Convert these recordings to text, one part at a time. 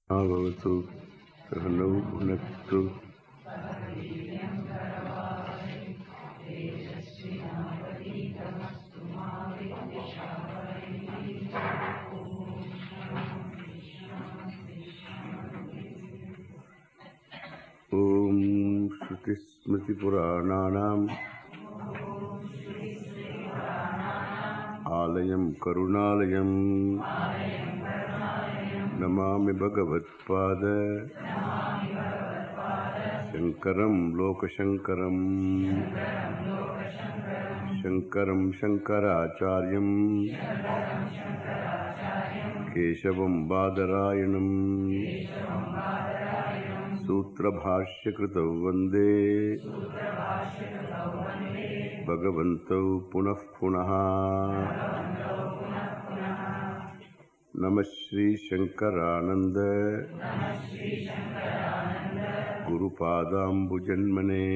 Bhagavatu Sahanau Bhunaktu Om Shruti Smriti Purananam Alayam Karunalayam Namami Bhagavatpāda Śaṅkaram Lokashaṅkaram Śaṅkarācāryam Keshavam Badarayanam Sutra Bhashya Kritav Vande Bhagavantau Punah Punaha Namah Shri Śaṅkarānanda Guru Padambu Janmane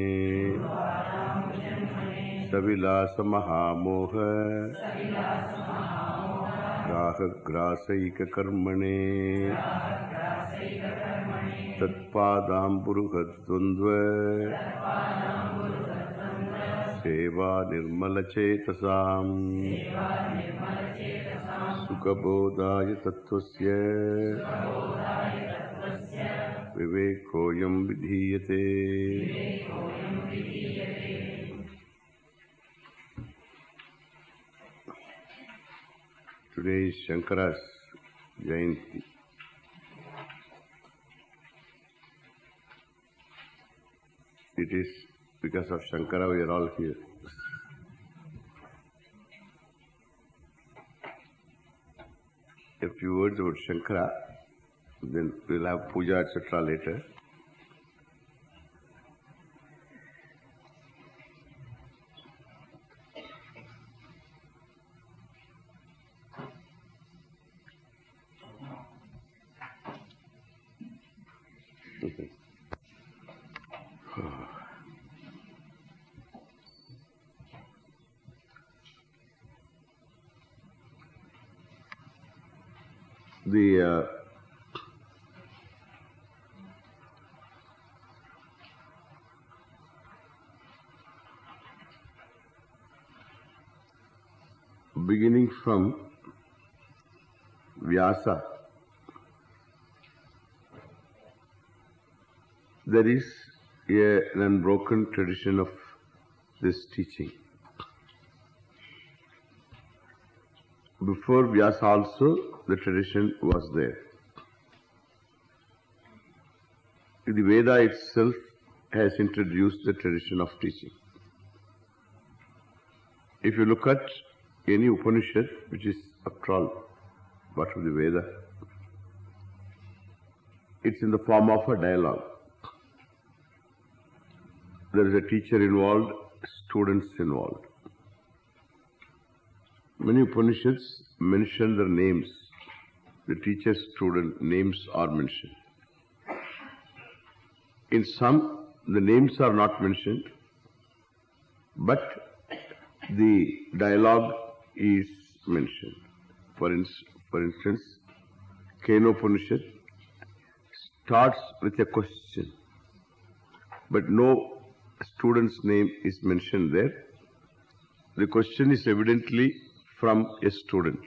Savilasa Mahamoha Raha Grasaika Karmane Tatpadamburuhadvandva Seva Nirmala Chetasam Sukhabodhaya Tattvasya Vivekoyam Vidhiyate. Today is Śaṅkarā's Jayanti. It is because of Śaṅkara we are all here. A few words about Śaṅkara, then we'll have puja etc. later. Okay. The beginning from Vyasa, there is an unbroken tradition of this teaching. Before Vyasa also, the tradition was there. The Veda itself has introduced the tradition of teaching. If you look at any Upanishad, which is after all part of the Veda, it's in the form of a dialogue. There is a teacher involved, students involved. Many Upanishads mention their names. The teacher student names are mentioned. In some, the names are not mentioned, but the dialogue is mentioned. For instance, Kenopanishad starts with a question, but no student's name is mentioned there. The question is evidently from a student.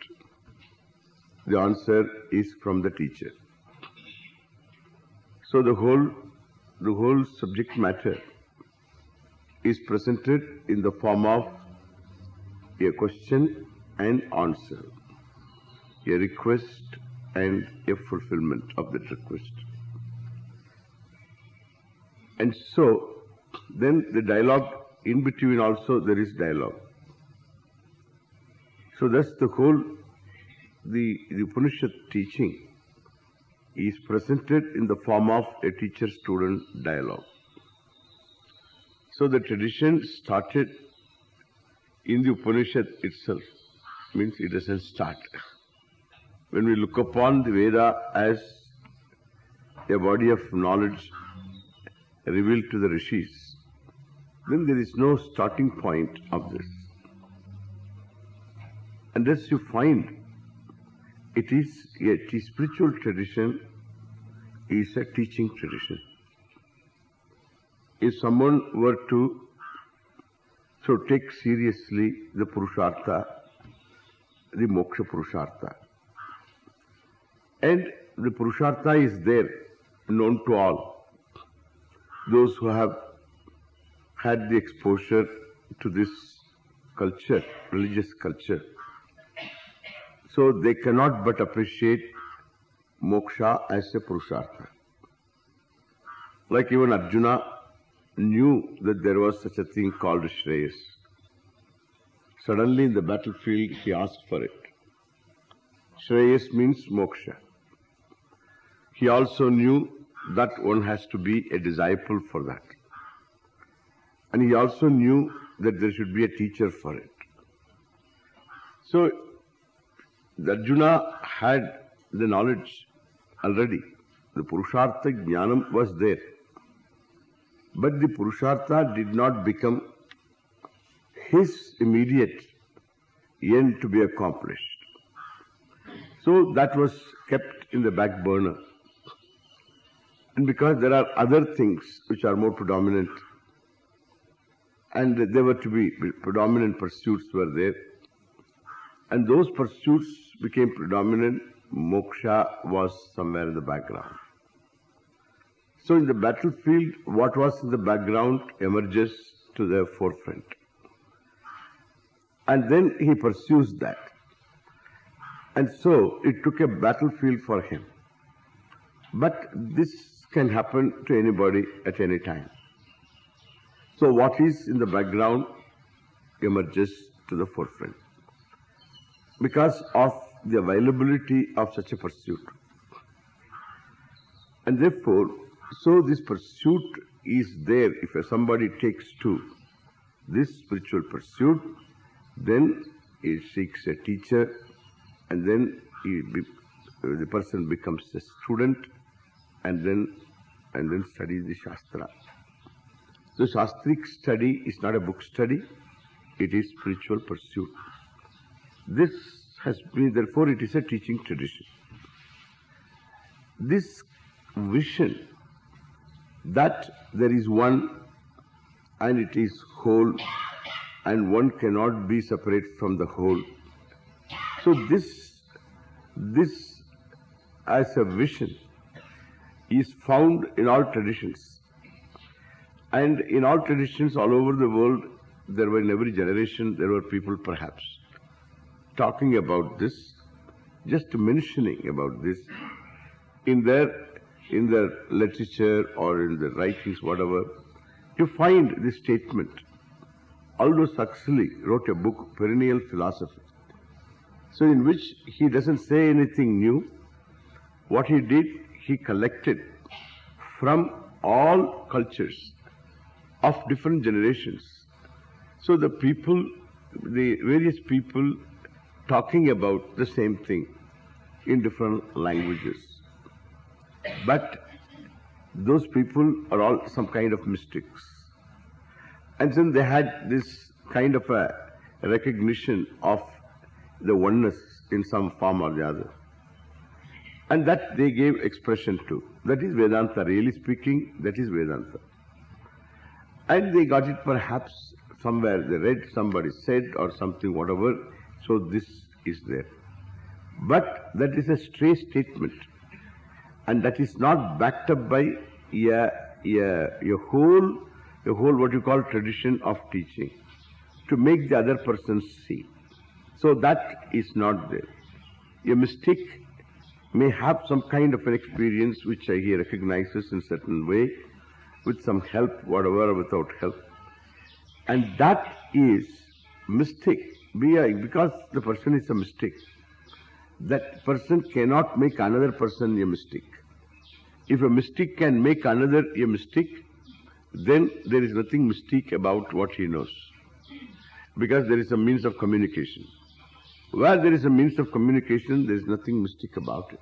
The answer is from the teacher. So the whole subject matter is presented in the form of a question and answer, a request and a fulfillment of that request. And so then the dialogue in between also there is dialogue. So that's the whole, the Upanishad teaching is presented in the form of a teacher-student dialogue. So the tradition started in the Upanishad itself, means it doesn't start. When we look upon the Veda as a body of knowledge revealed to the rishis, then there is no starting point of this. And thus you find it is a spiritual tradition is a teaching tradition. If someone were to take seriously the Purushartha, the Moksha Purushartha, and the Purushartha is there, known to all, those who have had the exposure to this culture, religious culture, so they cannot but appreciate moksha as a Purushartha. Like even Arjuna knew that there was such a thing called Shreyas. Suddenly in the battlefield he asked for it. Shreyas means moksha. He also knew that one has to be a disciple for that. And he also knew that there should be a teacher for it. So Arjuna had the knowledge already. The Purushartha Jnanam was there. But the Purushartha did not become his immediate end to be accomplished. So that was kept in the back burner. And because there are other things which are more predominant, and there were to be predominant pursuits were there, and those pursuits became predominant, moksha was somewhere in the background. So in the battlefield, what was in the background emerges to the forefront. And then he pursues that. And so it took a battlefield for him. But this can happen to anybody at any time. So what is in the background emerges to the forefront because of the availability of such a pursuit. And therefore, so this pursuit is there. If somebody takes to this spiritual pursuit, then he seeks a teacher, and then the person becomes a student, and then studies the Shastra. So Shastric study is not a book study, it is spiritual pursuit. This has been, therefore it is a teaching tradition. This vision that there is one and it is whole and one cannot be separate from the whole. So this as a vision is found in all traditions. And in all traditions all over the world, there were in every generation, there were people perhaps talking about this, just mentioning about this in their literature or in the writings, whatever. You find this statement. Aldous Huxley wrote a book, Perennial Philosophy. So in which he doesn't say anything new. What he did, he collected from all cultures of different generations. So the various people talking about the same thing in different languages. But those people are all some kind of mystics. And then they had this kind of a recognition of the oneness in some form or the other. And that they gave expression to. That is Vedanta. Really speaking, that is Vedanta. And they got it perhaps somewhere. They read, somebody said or something, whatever. So this is there. But that is a stray statement. And that is not backed up by a whole what you call tradition of teaching to make the other person see. So that is not there. A mystic may have some kind of an experience which he recognizes in certain way, with some help, whatever, or without help. And that is mystic, because the person is a mystic. That person cannot make another person a mystic. If a mystic can make another a mystic, then there is nothing mystic about what he knows. Because there is a means of communication. Where there is a means of communication, there is nothing mystic about it.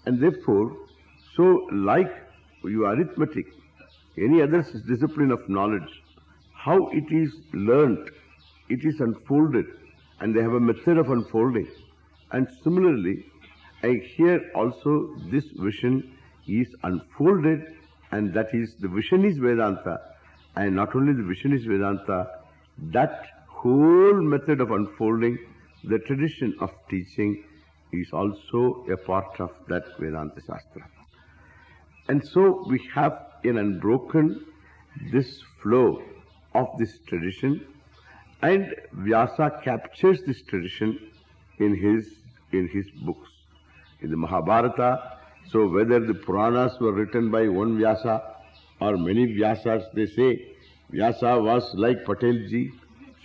And therefore, so like your arithmetic, any other discipline of knowledge, how it is learnt, it is unfolded, and they have a method of unfolding. And similarly, here also this vision is unfolded, and that is, the vision is Vedanta. And not only the vision is Vedanta, that whole method of unfolding, the tradition of teaching, is also a part of that Vedanta Shastra. And so we have an unbroken this flow of this tradition, and Vyasa captures this tradition in his books. In the Mahabharata, so whether the Puranas were written by one Vyasa or many Vyasas, they say Vyasa was like Patelji,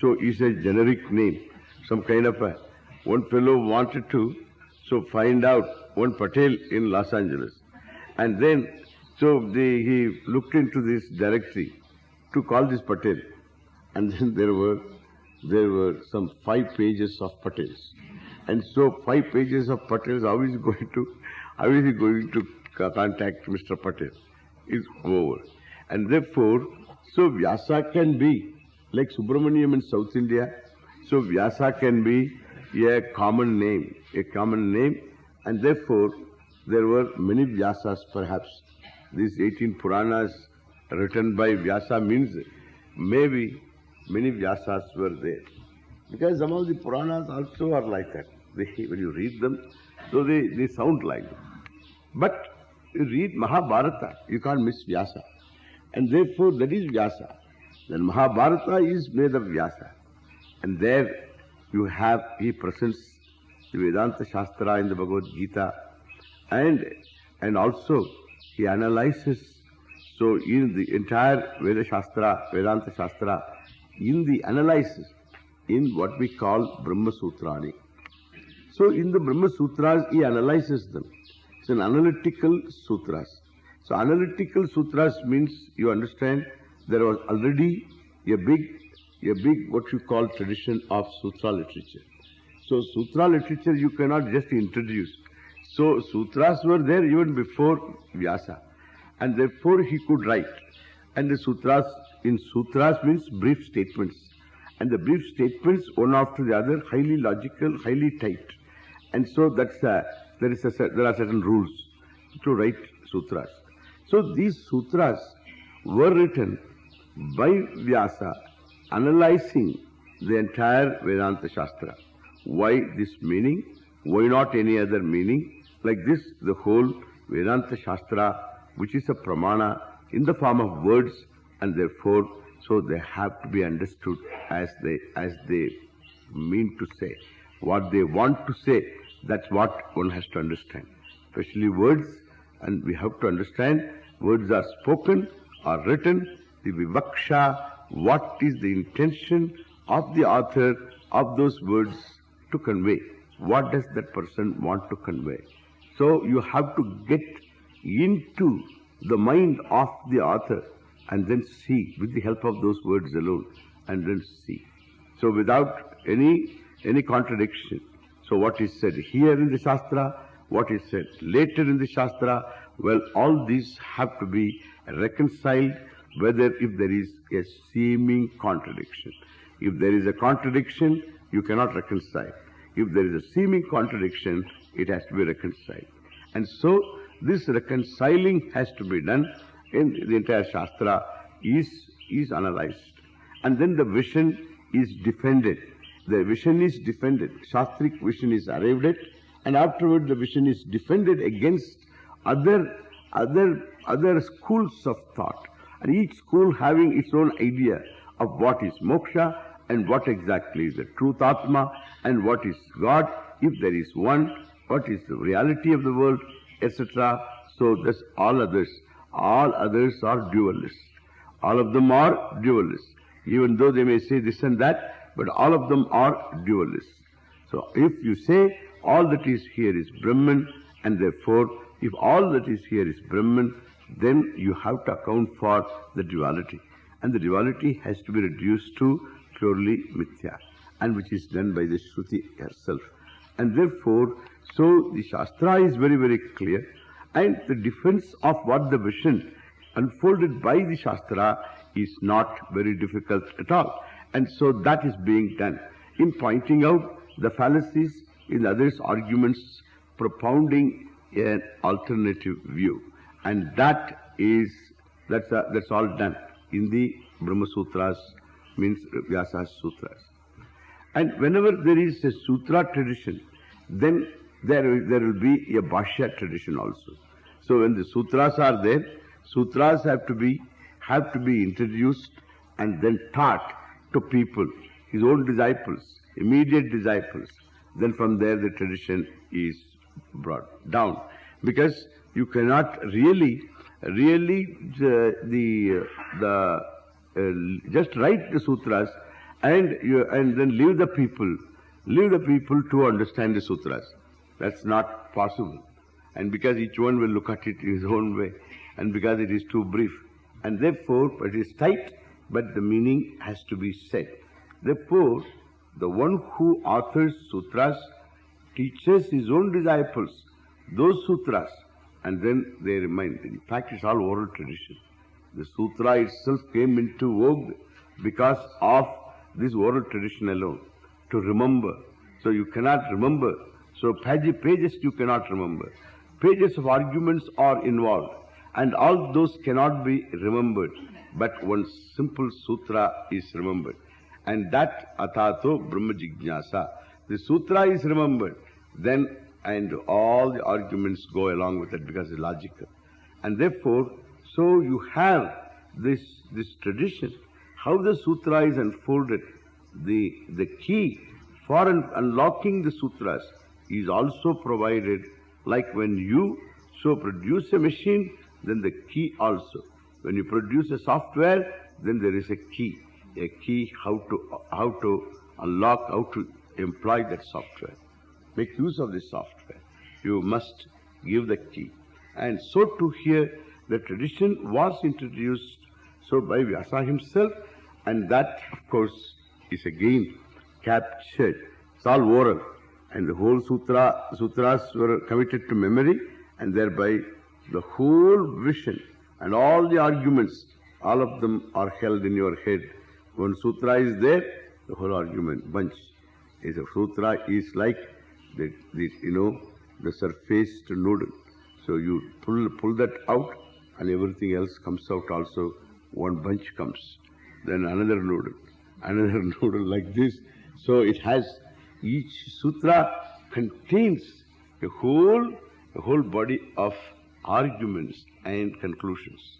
so is a generic name. Some kind of one fellow wanted to find out one Patel in Los Angeles. And then, he looked into this directory to call this Patel. And then there were some 5 pages of Patels. And so 5 pages of Patels, how is he going to contact Mr. Patel? It's over. And therefore, so Vyasa can be like Subramaniam in South India. So Vyasa can be a common name, and therefore there were many Vyasas perhaps. These 18 Puranas written by Vyasa means maybe many Vyasas were there. Because some of the Puranas also are like that. When you read them, so they sound like them. But you read Mahabharata, you can't miss Vyasa. And therefore that is Vyasa. Then Mahabharata is made of Vyasa. And there he presents the Vedanta Shastra in the Bhagavad Gita, and also he analyzes, so in the entire Vedanta Shastra, in the analysis, in what we call Brahma Sutrani. So in the Brahma Sutras, he analyzes them. It's an analytical sutras. So analytical sutras means, you understand, there was already a big what you call tradition of sutra literature. So sutra literature you cannot just introduce. So sutras were there even before Vyasa, and therefore he could write. And the sutras means brief statements, and the brief statements one after the other, highly logical, highly tight. And so there are certain rules to write sutras. So these sutras were written by Vyasa, analyzing the entire Vedanta Shastra. Why this meaning? Why not any other meaning? Like this, the whole Vedanta Shastra, which is a pramana in the form of words, and therefore, so they have to be understood as they mean to say. What they want to say, that's what one has to understand. Especially words, and we have to understand words are spoken or written, the vivaksha, what is the intention of the author of those words to convey. What does that person want to convey? So you have to get into the mind of the author and then see with the help of those words alone, and then see. So without any contradiction. So what is said here in the Shastra, what is said later in the Shastra, well, all these have to be reconciled, whether if there is a seeming contradiction. If there is a contradiction, you cannot reconcile. If there is a seeming contradiction, it has to be reconciled. And so this reconciling has to be done in the entire Shastra, is analyzed. And then the vision is defended. The vision is defended. Shastric vision is arrived at, and afterward the vision is defended against other schools of thought. And each school having its own idea of what is moksha and what exactly is the truth Atma and what is God, if there is one, what is the reality of the world, etc. So thus all others are dualists. All of them are dualists. Even though they may say this and that, but all of them are dualists. So if you say all that is here is Brahman, and therefore if all that is here is Brahman, then you have to account for the duality. And the duality has to be reduced to purely mithya, and which is done by the Shruti herself. And therefore, so the Shastra is very, very clear, and the defense of what the vision unfolded by the Shastra is not very difficult at all. And so that is being done in pointing out the fallacies in others' arguments, propounding an alternative view. And that's all done in the Brahma Sutras, means Vyasa's Sutras. And whenever there is a Sutra tradition, then there will be a Bhashya tradition also. So when the Sutras are there, Sutras have to be introduced and then taught to people, his own disciples, immediate disciples. Then from there the tradition is brought down. Because you cannot really just write the sutras and then leave the people to understand the sutras. That's not possible. And because each one will look at it in his own way, and because it is too brief, and therefore it is tight, but the meaning has to be said. Therefore, the one who authors sutras teaches his own disciples those sutras, and then they remain. In fact, it's all oral tradition. The sutra itself came into vogue because of this oral tradition alone, to remember. So you cannot remember. So pages you cannot remember. Pages of arguments are involved, and all those cannot be remembered. But one simple sutra is remembered. And that atato brahma jignasa. The sutra is remembered. Then, and all the arguments go along with it because it's logical. And therefore, so you have this tradition, how the sutra is unfolded. The key for unlocking the sutras is also provided, like when you produce a machine, then the key also. When you produce a software, then there is a key how to unlock, how to employ that software. Make use of this software. You must give the key. And so too here, the tradition was introduced so by Vyasa himself, and that, of course, is again captured. It's all oral, and the whole sutras were committed to memory, and thereby the whole vision and all the arguments, all of them are held in your head. When sutra is there, the whole argument bunch is a sutra is like the surfaced noodle. So you pull that out, and everything else comes out also. One bunch comes, then another noodle like this. So it has, each sutra contains a whole body of arguments and conclusions.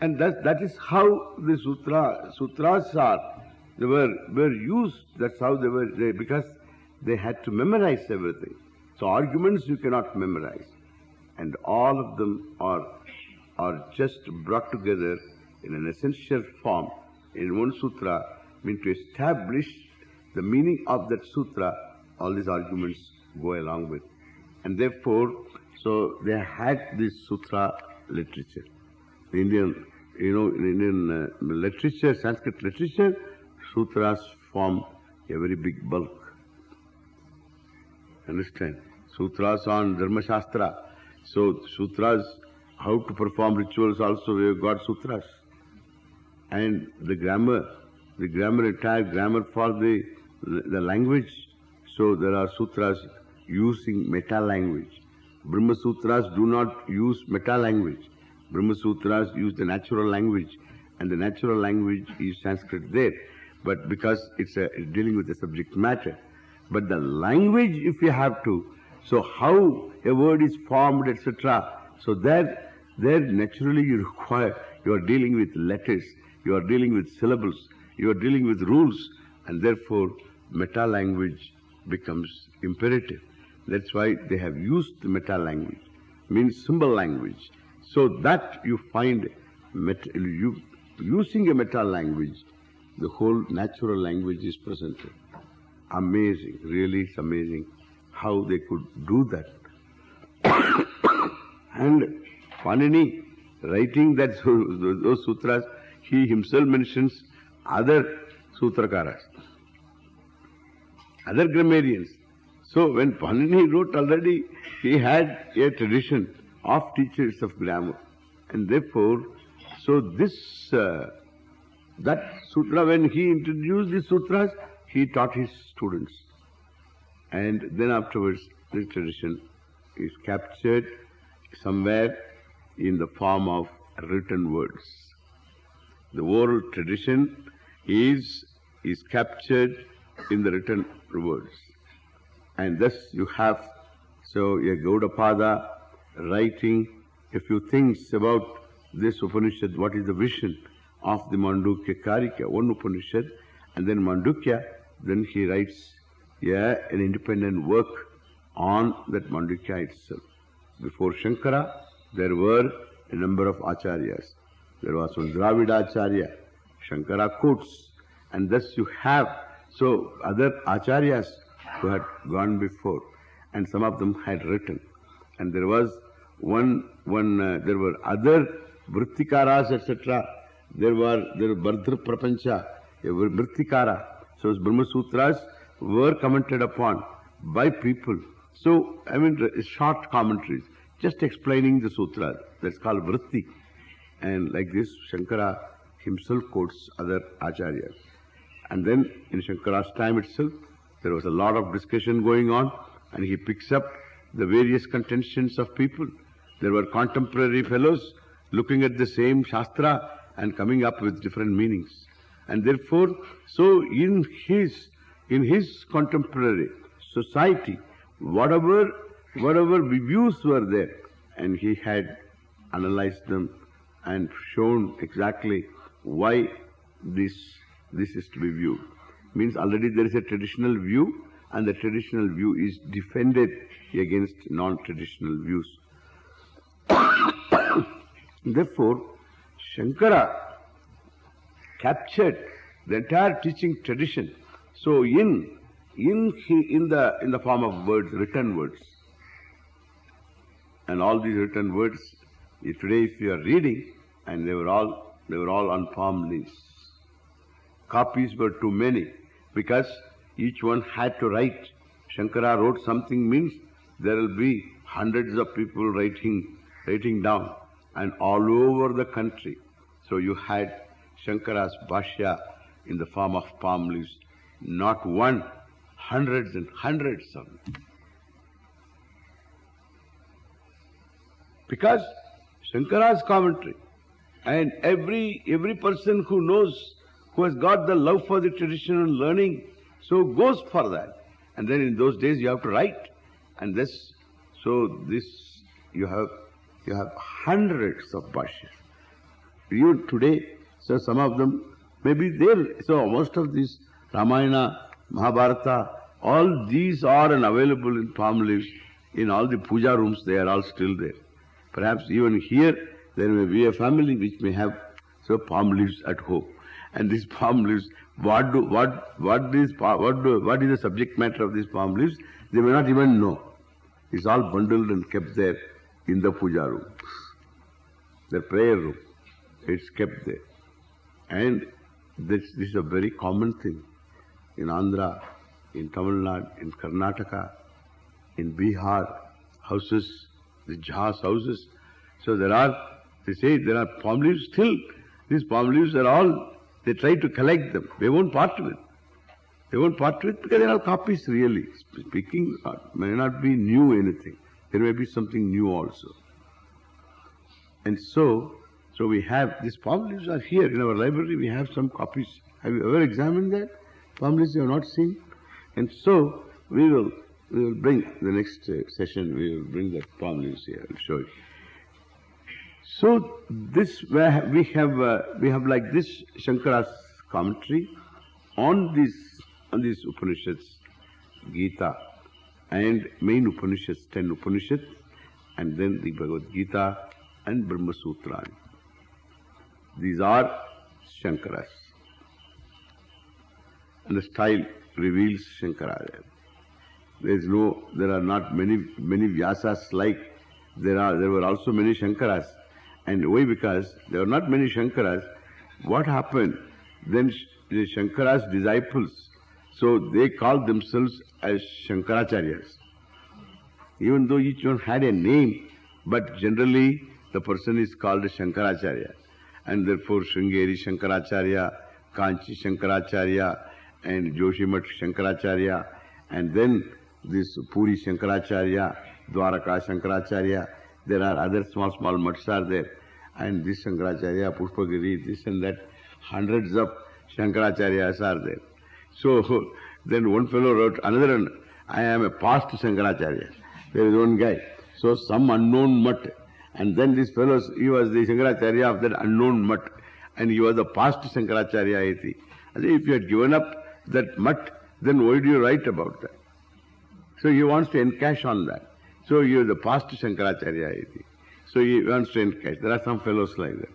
And that is how the sutras are. They were used. That's how they were. Because they had to memorize everything. So arguments you cannot memorize, and all of them are just brought together in an essential form in one sutra. Mean to establish the meaning of that sutra. All these arguments go along with, and therefore, so they had this sutra literature. In Indian literature, Sanskrit literature, sutras form a very big bulk. Understand? Sutras on Dharma Shastra. So sutras, how to perform rituals also, we have got sutras. And the grammar, entire grammar for the language. So there are sutras using meta-language. Brahma Sutras do not use meta-language. Brahma Sutras use the natural language, and the natural language is Sanskrit there. But because it's dealing with the subject matter. But the language, if you have to, so how a word is formed, etc. So there naturally you are dealing with letters, you are dealing with syllables, you are dealing with rules, and therefore meta-language becomes imperative. That's why they have used the meta-language, means symbol language. So that you find using a meta-language, the whole natural language is presented. Amazing, really it's amazing how they could do that. And Panini, writing those sutras, he himself mentions other sutrakaras, other grammarians. So when Panini wrote already, he had a tradition of teachers of grammar. And therefore, so this, that sutra, when he introduced the sutras, he taught his students. And then afterwards, this tradition is captured somewhere in the form of written words. The oral tradition is captured in the written words. And thus you have, so a Bhagavatpāda writing a few things about this Upanishad, what is the vision of the Mandukya Karika, one Upanishad, and then Mandukya, then he writes an independent work on that Mandukya itself. Before Śaṅkara, there were a number of acharyas. There was one Dravida-acharya, Śaṅkara quotes, and thus you have so other acharyas who had gone before, and some of them had written. And there was there were other Vrittikaras, etc. There were Bhardra Prapancha, Vrittikara. So Brahma Sutras were commented upon by people. So, I mean, short commentaries, just explaining the sutras. That's called Vritti. And like this, Śaṅkara himself quotes other acharyas. And then in Śaṅkara's time itself, there was a lot of discussion going on, and he picks up the various contentions of people. There were contemporary fellows looking at the same Shastra and coming up with different meanings. And therefore, so in his contemporary society, whatever views were there, and he had analyzed them and shown exactly why this is to be viewed. Means already there is a traditional view, and the traditional view is defended against non-traditional views. Therefore, Śaṅkara captured the entire teaching tradition. So in the form of words, written words. And all these written words, today if you are reading, and they were all on palm leaves. Copies were too many, because each one had to write. Śaṅkara wrote something means there will be hundreds of people writing down, and all over the country. So you had Śaṅkara's Bhashya in the form of palm leaves. Not one, hundreds and hundreds of them. Because Śaṅkara's commentary, and every person who knows, who has got the love for the traditional learning, so goes for that. And then in those days you have to write. And this you have hundreds of bhashyas. Even today, so some of them may be there. So most of these Ramayana, Mahabharata, all these are available in palm leaves. In all the puja rooms, they are all still there. Perhaps even here, there may be a family which may have palm leaves at home. And these palm leaves, what is the subject matter of these palm leaves? They may not even know. It's all bundled and kept there in the puja room, the prayer room. It's kept there. And this is a very common thing in Andhra, in Tamil Nadu, in Karnataka, in Bihar, houses, the Jhas houses. So they say there are palm leaves still. These palm leaves are all, they try to collect them. They won't part with it. They won't part with it because they are copies really. Speaking may not be new anything. There may be something new also. And so we have, these palm leaves are here in our library. We have some copies. Have you ever examined that? Palm leaves you have not seen. And so we will bring the next session. We will bring the palm leaves here. I'll show you. So this we have like this Śaṅkara's commentary on these Upanishads, Gita, and main Upanishads, 10 Upanishads, and then the Bhagavad Gita and Brahma Sutra. These are Śaṅkara's. And the style reveals Śaṅkarācārya. There are not many Vyasas like there were also many Śaṅkaras. And why? Because there were not many Śaṅkaras. What happened? Then the Śaṅkara's disciples, so they called themselves as Śaṅkarācāryas. Even though each one had a name, but generally the person is called Śaṅkarācārya. And therefore Sringeri Śaṅkarācārya, Kanchi Śaṅkarācārya, and Joshimath Śaṅkarācārya, and then this Puri Śaṅkarācārya, Dwaraka Śaṅkarācārya. There are other small mutts are there. And this Śaṅkarācārya, Pushpagiri, this and that, hundreds of Śaṅkarācāryas are there. So then one fellow wrote another one, I am a past Śaṅkarācārya. There is one guy. So some unknown mutt. And then this fellow, he was the Śaṅkarācārya of that unknown mutt. And he was the past Śaṅkarācārya iti. I say, if you had given up that mutt, then why do you write about that? So he wants to encash on that. So you are the past Śaṅkarācārya iti. So he wants to encash. There are some fellows like that.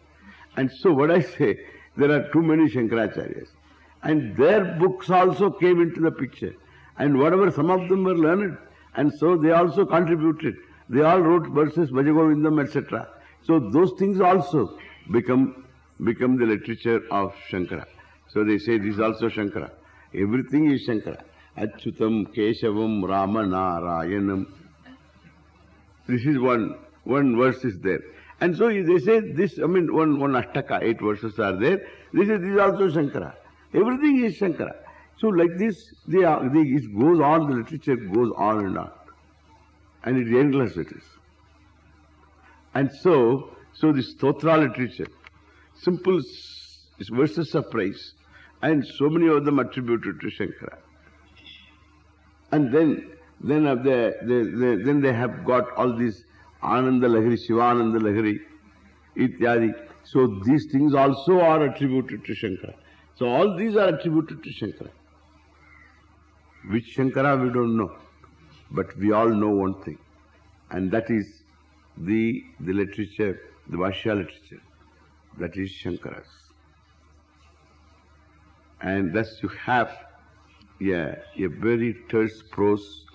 And so what I say, there are too many Śaṅkarācāryas. And their books also came into the picture. And whatever, some of them were learned. And so they also contributed. They all wrote verses, Bhajagovindam, etc. So those things also become the literature of Śaṅkara. So they say this is also Śaṅkara. Everything is Śaṅkara. Achyutam, Keshavam, Rama, Narayanam. This is one verse is there. And so they say this, one Ashtaka, 8 verses are there. This is also Śaṅkara. Everything is Śaṅkara. So like this, it goes on, the literature goes on and on. And it is endless, it is. And so this Stotra literature, simple verses of praise, and so many of them attributed to Śaṅkara. And then they have got all these Ananda Lahiri, Shivananda Lahiri, ityadi. So these things also are attributed to Śaṅkara. So all these are attributed to Śaṅkara. Which Śaṅkara we don't know. But we all know one thing. And that is the literature, the Bhashya literature. That is Śaṅkara's. And thus you have a very terse prose.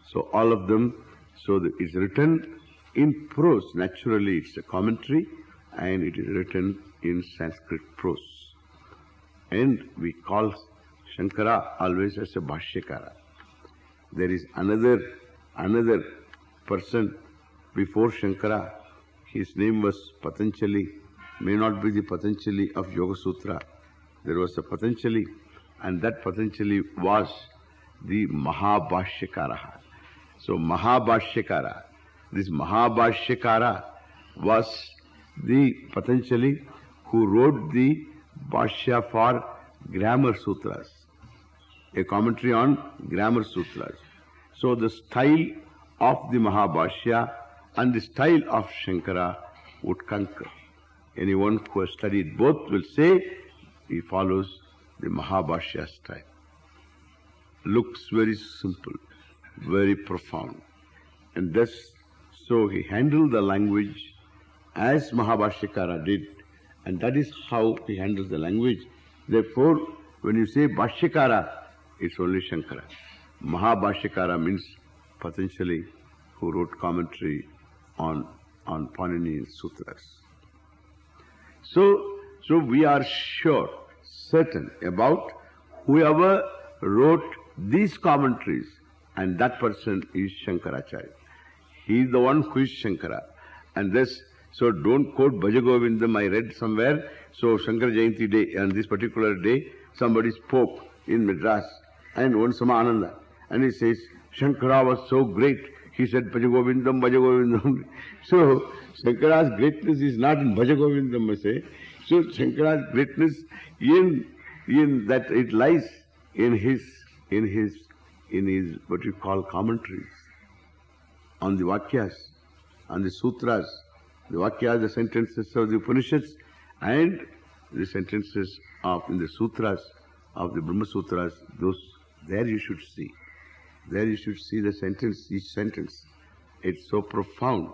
So all of them, it's written in prose. Naturally it's a commentary and it is written in Sanskrit prose. And we call Śaṅkara always as a Bhashyakara. There is another person before Śaṅkara. His name was Patanjali. May not be the Patanjali of Yoga Sutra. There was a Patanjali, and that Patanjali was the Mahabhashyakara. So Mahabhashyakara, this Mahabhashyakara was the Patanjali who wrote the Bhashya for Grammar Sutras, a commentary on Grammar Sutras. So the style of the Mahabhashya and the style of Śaṅkara would concur. Anyone who has studied both will say he follows the Mahabhashya style. Looks very simple, very profound. And thus, so he handled the language as Mahabhashyakara did, and that is how he handles the language. Therefore, when you say Bhashyakara, it's only Śaṅkara. Mahabhashyakara means Patanjali, who wrote commentary on Paninian Sutras. So we are certain about whoever wrote these commentaries, and that person is Śaṅkarācārya. He is the one who is Śaṅkara. And thus, so don't quote Bhajagovindam. I read somewhere, so Shankara Jayanti day, on this particular day, somebody spoke in Madras, and one Samananda, and he says, Śaṅkara was so great. He said, Bhajagovindam, Bhajagovindam. So, Śaṅkara's greatness is not in Bhajagovindam, I say. So, Śaṅkara's greatness in that it lies in his what you call commentaries on the Vakyas, on the Sutras. The Vakyas, the sentences of the Upanishads, and the sentences in the Sutras, of the Brahma Sutras, there you should see. There you should see the sentence, each sentence. It's so profound.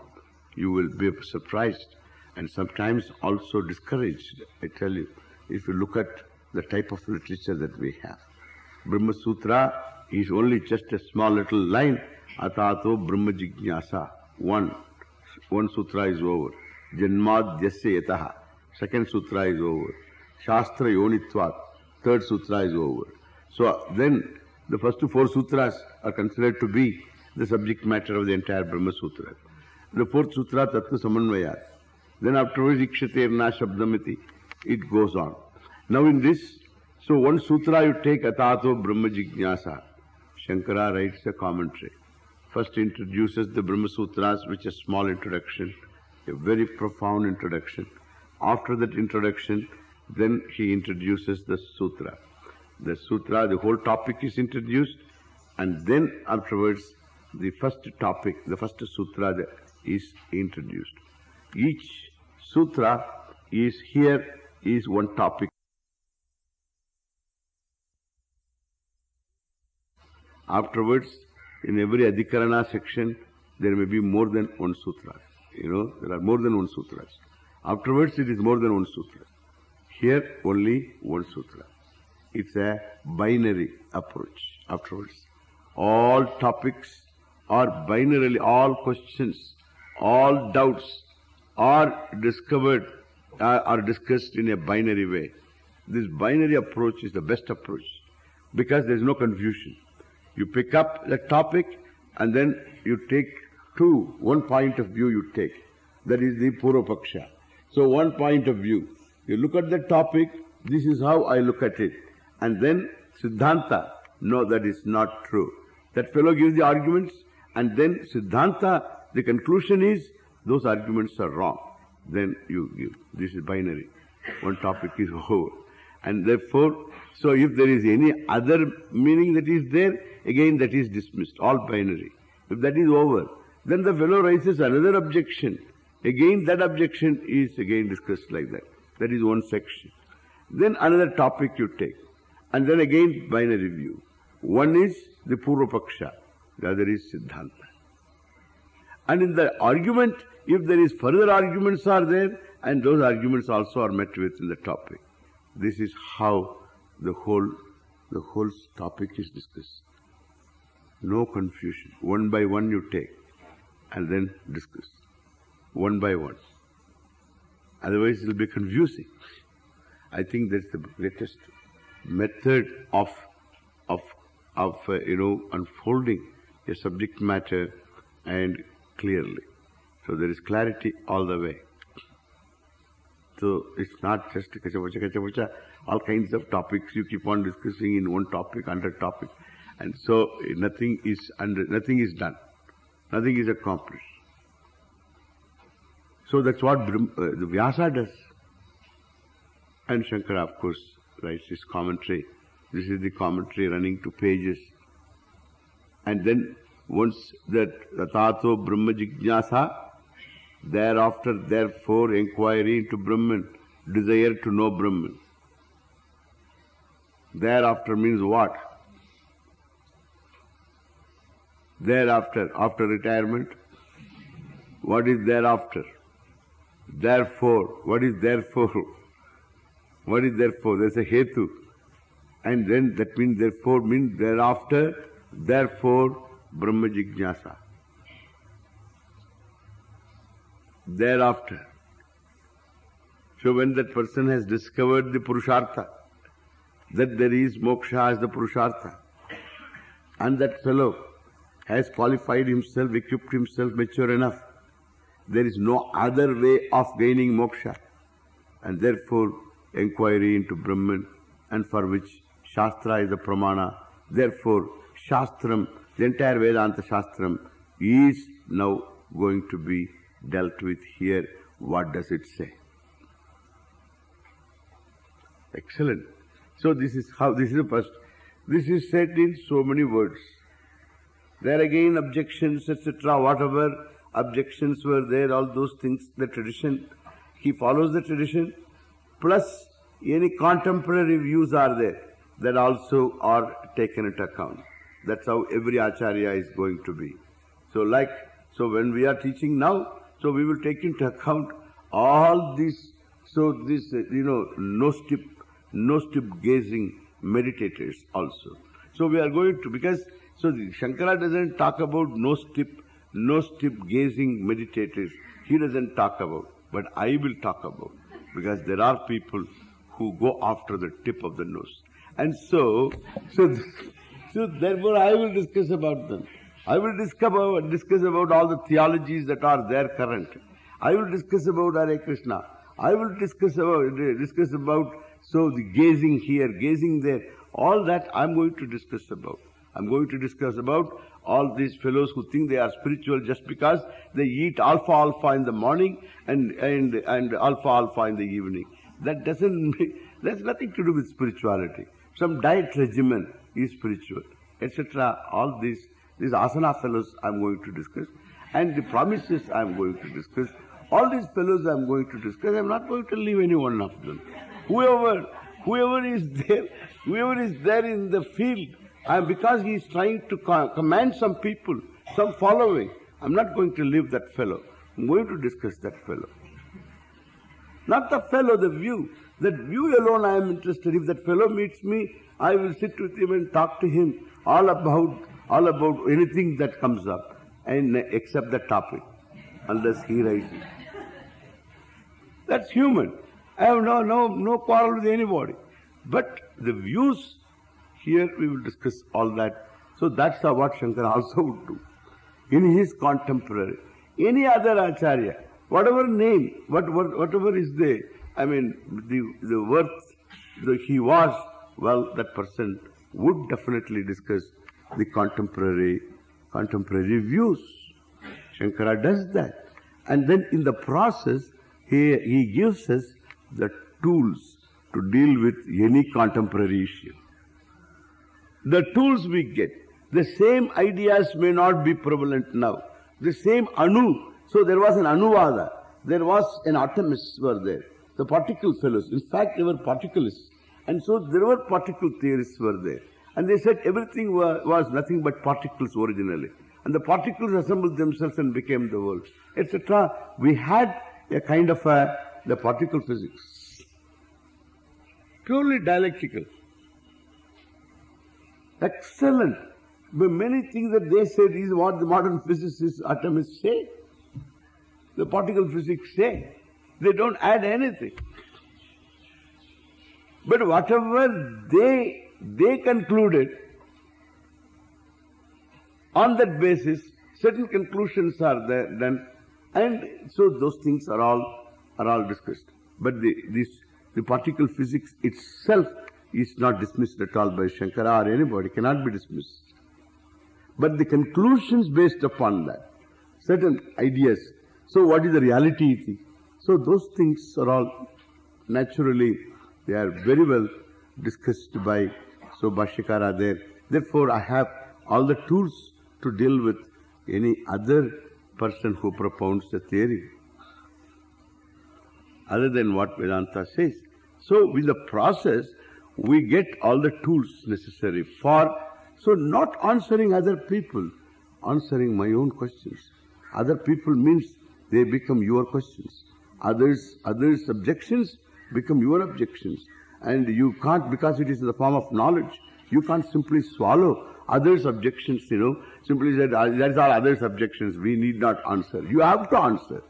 You will be surprised and sometimes also discouraged, I tell you, if you look at the type of literature that we have. Brahma Sutra is only just a small little line. Atato Brahma Jignasa. One sutra is over. Janmadhyasya yataha. Second sutra is over. Shastra Yonitvat. Third sutra is over. So then the first 4 sutras are considered to be the subject matter of the entire Brahma Sutra. The 4th sutra, Tattva Samanvayat. Then afterwards, Ikshaterna Shabdamiti. It goes on. Now in this, so one sutra you take Atato Brahma Jignasa. Śaṅkara writes a commentary. first introduces the Brahma Sutras, which is a small introduction, a very profound introduction. After that introduction, then he introduces the sutra. The sutra, the whole topic is introduced, and then afterwards the first topic, the first sutra is introduced. Each sutra is one topic. Afterwards, in every Adhikarana section, there may be more than one sutra. There are more than one sutras. Afterwards, it is more than one sutra. Here, only one sutra. It's a binary approach. Afterwards, all topics are binarily, all questions, all doubts are discovered, are discussed in a binary way. This binary approach is the best approach because there is no confusion. You pick up the topic and then you take one point of view you take. That is the Purvapaksha. So one point of view. You look at the topic, this is how I look at it. And then Siddhanta, no, that is not true. That fellow gives the arguments, and then Siddhanta, the conclusion is, those arguments are wrong. Then you give. This is binary. One topic is over. And therefore, so if there is any other meaning that is there, again that is dismissed, all binary. If that is over, then the fellow raises another objection. Again that objection is again discussed like that. That is one section. Then another topic you take. And then again binary view. One is the Purvapaksha, the other is Siddhanta. And in the argument, if there is further arguments are there, and those arguments also are met with in the topic. This is how the whole topic is discussed. No confusion. One by one you take and then discuss. One by one. Otherwise it will be confusing. I think that's the greatest method of unfolding a subject matter and clearly. So there is clarity all the way. So it's not just kacha, all kinds of topics you keep on discussing in one topic, under topic. And so nothing is done. Nothing is accomplished. So that's what the Vyasa does. And Śaṅkara, of course, writes his commentary. This is the commentary running 2 pages. And then once that Tato Brahma Jignasa, thereafter, therefore, inquiry into Brahman, desire to know Brahman. Thereafter means what? Thereafter, after retirement. What is thereafter? Therefore. What is therefore? What is therefore? There's a hetu. And then that means therefore means thereafter, therefore Brahma Jignasa. Thereafter. So when that person has discovered the Purushartha, that there is moksha as the Purushartha, and that fellow has qualified himself, equipped himself, mature enough, there is no other way of gaining moksha, and therefore inquiry into Brahman, and for which Shastra is the pramana. Therefore, Shastram, the entire Vedanta Shastram, is now going to be dealt with here. What does it say? Excellent. So this is the first. This is said in so many words. There again objections, etc. Whatever objections were there, all those things, the tradition, he follows the tradition, plus any contemporary views are there that also are taken into account. That's how every Acharya is going to be. So when we are teaching now, so we will take into account all this, so this, no step gazing meditators also. So we are going to, because, so the Śaṅkara doesn't talk about no step gazing meditators. He doesn't talk about, but I will talk about, because there are people who go after the tip of the nose. And so therefore I will discuss about them. I will discuss about all the theologies that are there current. I will discuss about Hare Krishna. I will discuss about so the gazing here, gazing there. All that I am going to discuss about. I'm going to discuss about all these fellows who think they are spiritual just because they eat alpha in the morning and alpha in the evening. That that's nothing to do with spirituality. Some diet regimen is spiritual, etc. All these asana fellows I'm going to discuss, and the promises I'm going to discuss. All these fellows I'm going to discuss. I'm not going to leave any one of them. Whoever is there in the field, because he is trying to command some people, some following, I'm not going to leave that fellow. I'm going to discuss that fellow. Not the fellow, the view. That view alone I am interested. If that fellow meets me, I will sit with him and talk to him all about anything that comes up, and except the topic, unless he rises. That's human. I have no quarrel with anybody. But the views, here we will discuss all that. So that's what Śaṅkara also would do. In his contemporary, any other Acharya, whatever name, whatever is there, I mean, the worth he was, well, that person would definitely discuss the contemporary views. Śaṅkara does that. And then in the process, he gives us the tools to deal with any contemporary issue. The tools we get, the same ideas may not be prevalent now. The same Anu, so there was an Anuvada, there was an atomists were there, the particle fellows. In fact, they were particleists. And so there were particle theorists were there. And they said everything was nothing but particles originally. And the particles assembled themselves and became the world, etc. We had a kind of the particle physics. Purely dialectical. Excellent. But many things that they said is what the modern physicists, atomists say. The particle physics say. They don't add anything. But whatever they concluded, on that basis, certain conclusions are there done, and so those things are all discussed. But the particle physics itself is not dismissed at all by Śaṅkara or anybody, cannot be dismissed. But the conclusions based upon that, certain ideas. So what is the reality? So those things are all naturally, they are very well discussed by Bhashyakara there. Therefore I have all the tools to deal with any other person who propounds a theory other than what Vedanta says. So with the process, we get all the tools necessary for, so not answering other people, answering my own questions. Other people means they become your questions. Others' objections become your objections. And you can't, because it is in the form of knowledge, you can't simply swallow others' objections, simply said, that's all others' objections, we need not answer. You have to answer.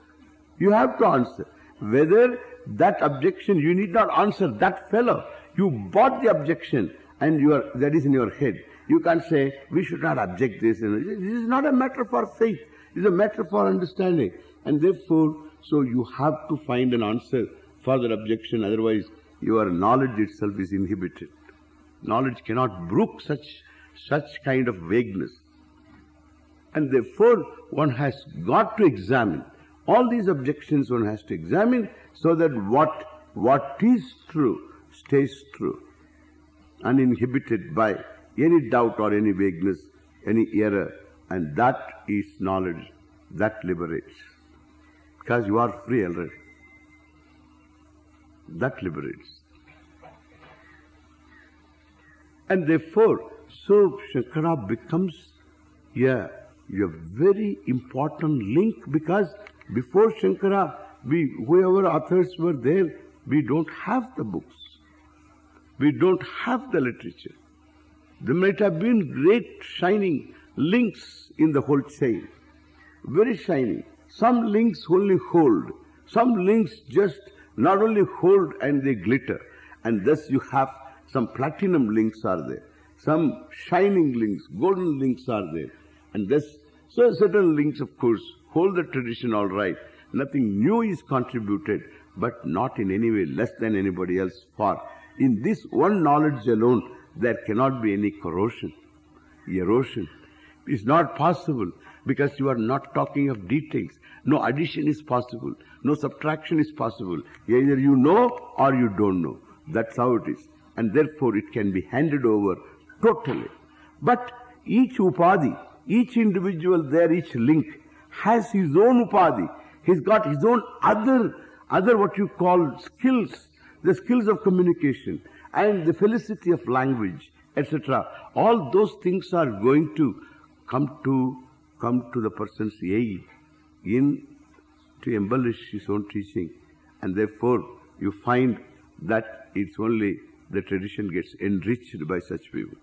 You have to answer. Whether that objection, you need not answer that fellow. You bought the objection and that is in your head. You can't say, we should not object this. This is not a matter for faith. It is a matter for understanding. And therefore, so you have to find an answer for that objection, otherwise your knowledge itself is inhibited. Knowledge cannot brook such kind of vagueness. And therefore, one has got to examine. All these objections one has to examine so that what is true stays true, uninhibited by any doubt or any vagueness, any error. And that is knowledge, that liberates. Because you are free already. That liberates. And therefore, so Śaṅkara becomes a very important link, because before Śaṅkara, whoever authors were there, we don't have the books. We don't have the literature. There might have been great shining links in the whole chain. Very shining. Some links only hold. Some links just not only hold and they glitter. And thus you have some platinum links are there. Some shining links, golden links are there. And thus, so certain links of course hold the tradition all right. Nothing new is contributed, but not in any way less than anybody else. For in this one knowledge alone, there cannot be any corrosion. erosion. It's not possible because you are not talking of details. No addition is possible. No subtraction is possible. Either you know or you don't know. That's how it is. And therefore it can be handed over totally. But each upadhi, each individual there, each link has his own upadhi. He's got his own other what you call skills, the skills of communication and the felicity of language, etc. All those things are going to come to the person's aid to embellish his own teaching. And therefore you find that it's only the tradition gets enriched by such people.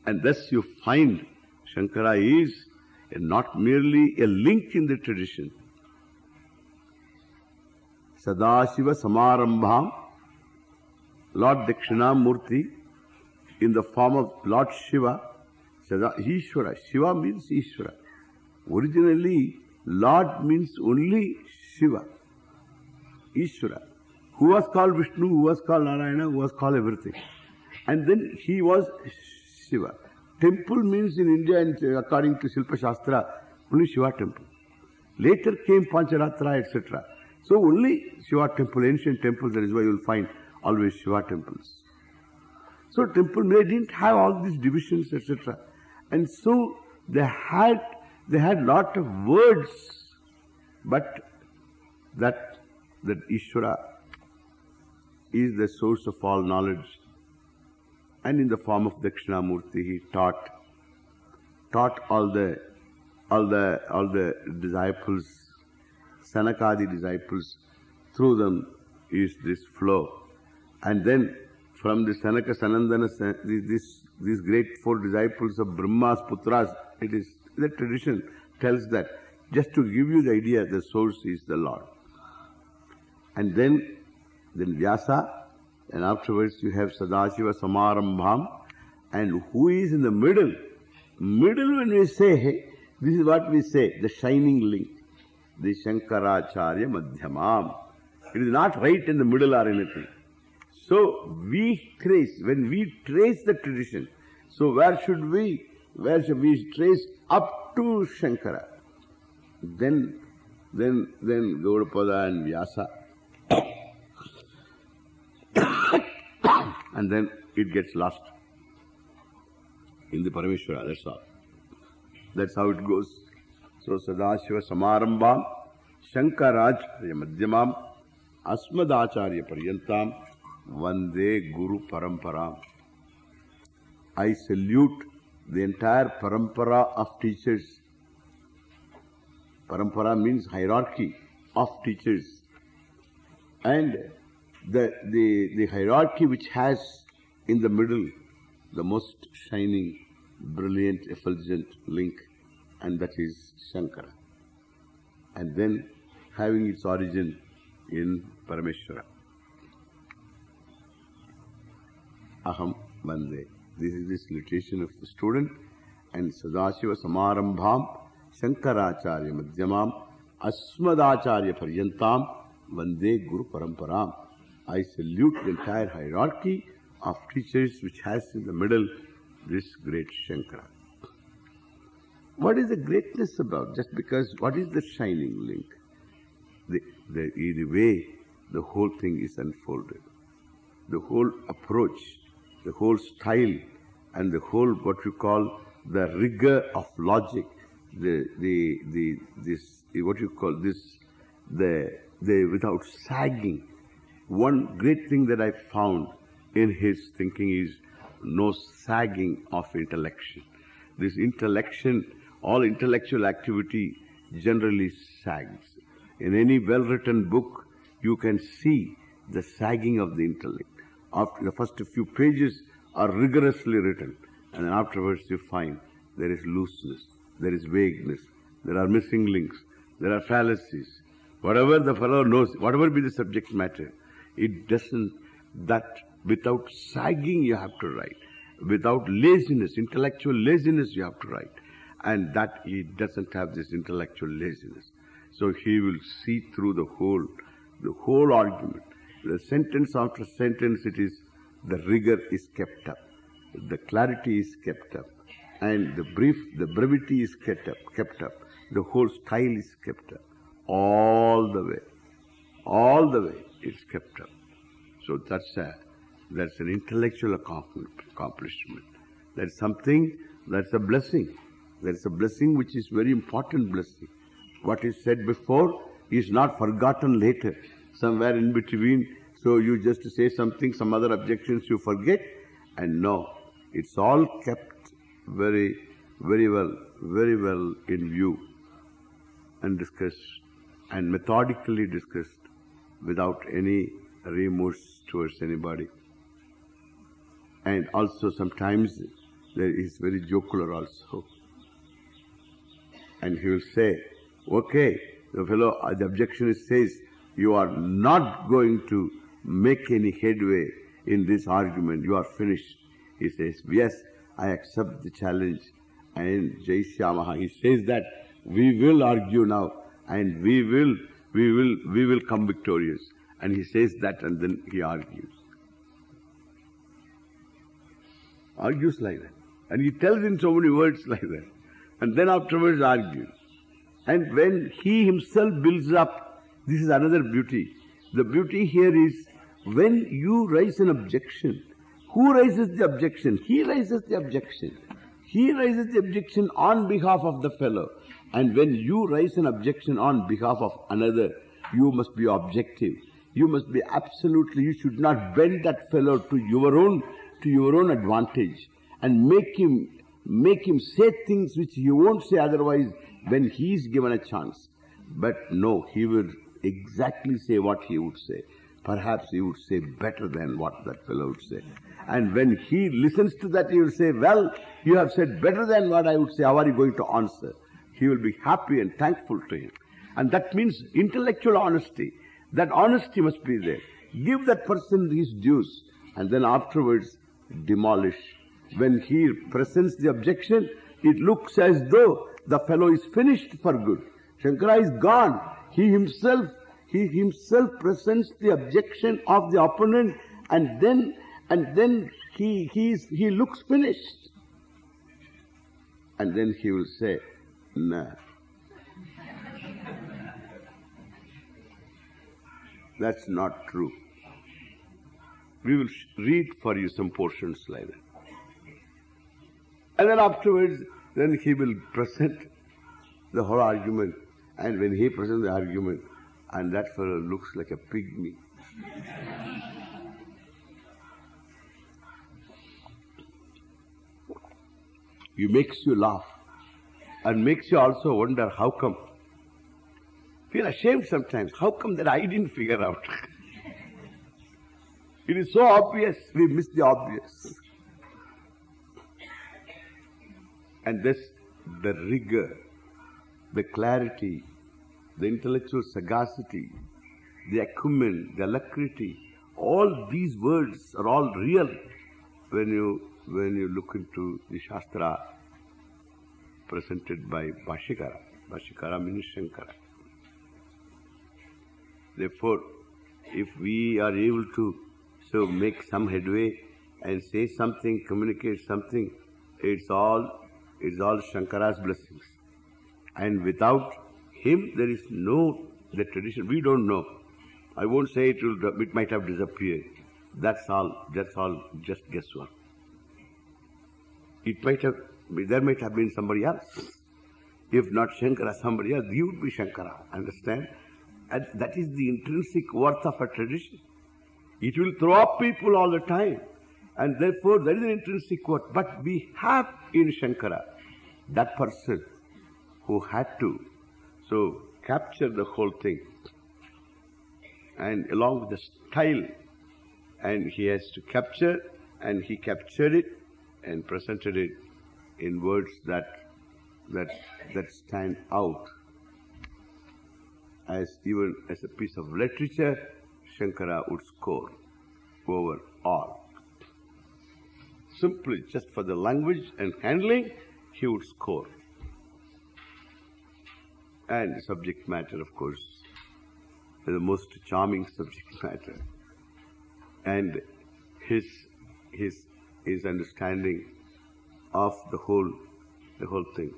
And thus you find Śaṅkara is not merely a link in the tradition. Sadashiva Samarambham, Lord Dakshinamurti, in the form of Lord Shiva, Ishvara. Shiva means Ishvara. Originally, Lord means only Shiva, Ishvara, who was called Vishnu, who was called Narayana, who was called everything. And then he was Shiva. Temple means in India, and according to Shilpa Shastra, only Shiva temple. Later came Pancharatra, etc. So only Shiva temple, ancient temples, that is why you will find always Shiva temples. So temple, they didn't have all these divisions, etc. And so they had lot of words, but that Ishvara is the source of all knowledge. And in the form of Dakshinamurti, he taught all the disciples, Sanakadi disciples. Through them is this flow. And then from the Sanaka Sanandana, these great four disciples of Brahma's Putras, it is the tradition tells that. Just to give you the idea, the source is the Lord. And then Vyasa, and afterwards you have Sadashiva Samarambham, and who is in the middle? Middle, when we say, hey, this is what we say, the shining link, the Śaṅkarācārya Madhyamam. It is not right in the middle or anything. So when we trace the tradition, so where should we trace up to Śaṅkara? Then Gaudapada and Vyasa. And then it gets lost in the Parameshwara, that's all. That's how it goes. So Sadashiva Samarambham, Śaṅkarācārya Madhyamam, Asmadācārya Paryantam, Vande Guru Paramparam. I salute the entire parampara of teachers. Parampara means hierarchy of teachers. And the hierarchy which has in the middle the most shining, brilliant, effulgent link, and that is Śaṅkara. And then having its origin in Parameshwara. Aham Vande. This is the salutation of the student. And Sadashiva Samarambham, Śaṅkarācārya Madhyamam, Asmadācārya Paryantam, Vande Guru Paramparam. I salute the entire hierarchy of teachers which has in the middle this great Śaṅkara. What is the greatness about? Just because, what is the shining link? The way the whole thing is unfolded. The whole approach, the whole style, and the whole what you call the rigor of logic, without sagging. One great thing that I found in his thinking is no sagging of intellection. This intellection, all intellectual activity generally sags. In any well-written book, you can see the sagging of the intellect. After the first few pages are rigorously written, and then afterwards you find there is looseness, there is vagueness, there are missing links, there are fallacies. Whatever the fellow knows, whatever be the subject matter, it doesn't, that without sagging you have to write. Without laziness, intellectual laziness you have to write. And that he doesn't have this intellectual laziness. So he will see through the whole argument. The sentence after sentence, it is, the rigor is kept up. the clarity is kept up, and the brevity is kept up. The whole style is kept up. All the way it's kept up. So that's an intellectual accomplishment. That's something, that's a blessing. That's a blessing which is very important blessing. What is said before is not forgotten later, somewhere in between. So you just say something, some other objections you forget, and no, it's all kept very well in view and discussed and methodically discussed without any remorse towards anybody. And also sometimes there is very jocular also. And he will say, okay, the objection says, you are not going to make any headway in this argument, you are finished. He says, yes, I accept the challenge. And Jai Śyāmaha, he says that we will argue now and we will come victorious. And he says that, and then he argues. Argues like that. And he tells in so many words like that. And then afterwards argues. And when he himself builds up, this is another beauty. The beauty here is when you raise an objection, who raises the objection? He raises the objection. He raises the objection on behalf of the fellow. And when you raise an objection on behalf of another, you must be objective. You must be absolutely, you should not bend that fellow to your own advantage and make him say things which he won't say otherwise when he is given a chance. But no, he will exactly say what he would say. Perhaps he would say better than what that fellow would say. And when he listens to that, he will say, well, you have said better than what I would say. How are you going to answer? He will be happy and thankful to him. And that means intellectual honesty. That honesty must be there. Give that person his dues and then afterwards demolish. When he presents the objection, it looks as though the fellow is finished for good. Shankara is gone. He himself presents the objection of the opponent, and then he looks finished. And then he will say, nah. That's not true. We will read for you some portions like that. And then afterwards, then he will present the whole argument. And when he presents the argument, and that fellow looks like a pygmy. He makes you laugh and makes you also wonder how come. Feel ashamed sometimes. How come that I didn't figure out? It is so obvious, we miss the obvious. And thus the rigor, the clarity, the intellectual sagacity, the acumen, the alacrity, all these words are all real when you look into the Shastra presented by Bhashikara. Bhashikara means Śaṅkarā. Therefore, if we are able to make some headway and say something, communicate something, it's all Śaṅkarā's blessings. And without him, there is no the tradition. We don't know. I won't say it might have disappeared. That's all just guesswork. There might have been somebody else. If not Śaṅkarā, somebody else, he would be Śaṅkarā. Understand? And that is the intrinsic worth of a tradition. It will throw up people all the time. And therefore, there is an intrinsic worth. But we have in Śaṅkarā that person who had to capture the whole thing. And along with the style, and he has to capture, and he captured it and presented it in words that stand out as even as a piece of literature. Śaṅkarā would score over all. Simply just for the language and handling, he would score. And the subject matter, of course, is the most charming subject matter. And his his understanding of the whole thing.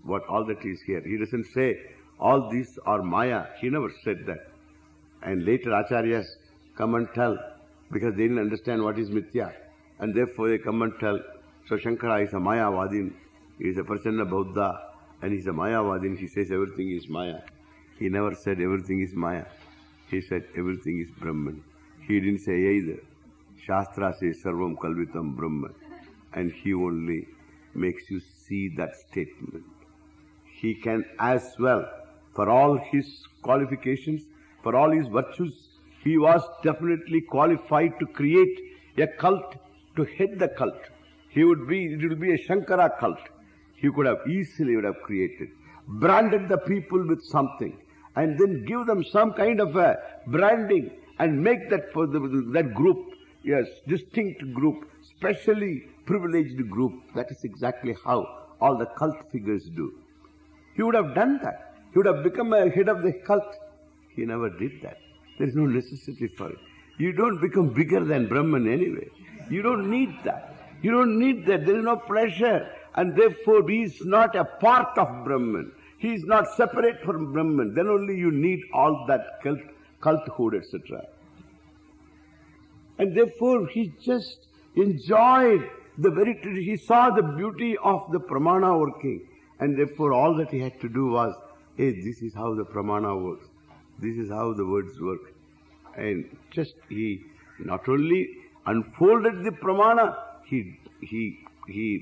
What all that is here. He doesn't say all these are Maya. He never said that. And later Acharyas come and tell, because they didn't understand what is Mithya. And therefore they come and tell, so Shankara is a Mayavadin, he is a Prasanna Bauddha, and he is a Mayavadin. He says everything is Maya. He never said everything is Maya. He said everything is Brahman. He didn't say either. Shastra says Sarvam Kalvitam Brahman. And he only makes you see that statement. He can as well, for all his qualifications, for all his virtues, he was definitely qualified to create a cult, to head the cult. It would be a Śaṅkarā cult. He could have easily created, branded the people with something, and then give them some kind of a branding and make that for that group, yes, distinct group, specially privileged group. That is exactly how all the cult figures do. He would have done that. He would have become a head of the cult. He never did that. There is no necessity for it. You don't become bigger than Brahman anyway. You don't need that. You don't need that. There is no pressure. And therefore he is not a part of Brahman. He is not separate from Brahman. Then only you need all that culthood, etc. And therefore he just enjoyed he saw the beauty of the pramana working. And therefore all that he had to do was, hey, this is how the pramana works. This is how the words work. And just he not only unfolded the pramana, he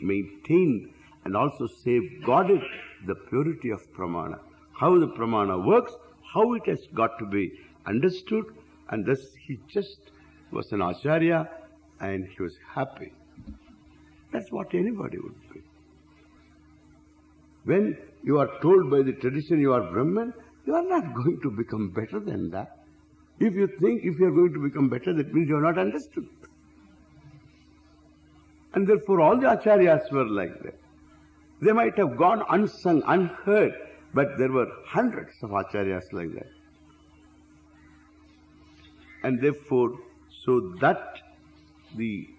maintained and also safeguarded the purity of pramana. How the pramana works, how it has got to be understood, and thus he just was an acharya and he was happy. That's what anybody would be. When you are told by the tradition you are Brahman, you are not going to become better than that. If you think if you are going to become better, that means you are not understood. And therefore all the acharyas were like that. They might have gone unsung, unheard, but there were hundreds of acharyas like that. And therefore, so that he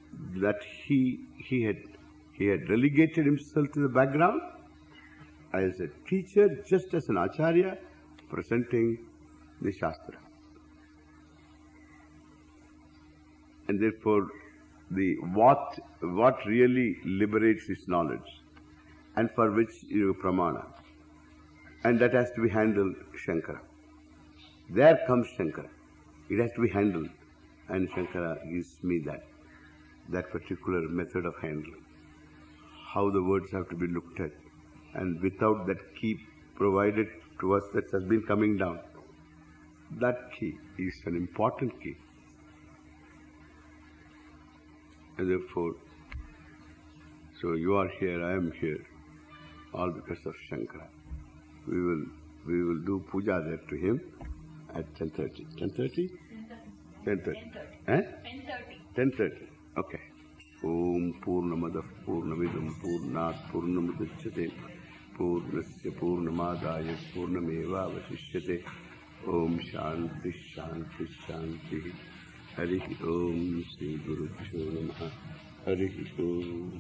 had relegated himself to the background as a teacher, just as an acharya presenting the Shastra. And therefore, what really liberates is knowledge, and for which pramana, and that has to be handled Shankara. There comes Shankara. It has to be handled, and Shankara gives me that particular method of handling. How the words have to be looked at, and without that key provided to us that has been coming down, that key is an important key. And therefore, so you are here, I am here, all because of Shankara. We will do puja there to him at 10:30. 10:30? 10:30. 10:30. Okay. Om Purnamadav Purnamidam Purnat Purnamudachyate Purnasya Purnamadaya Purnameva Vasishyate. Om Shanti Shanti Shanti. Hari Om Sri Guru Namaha. Hari Om.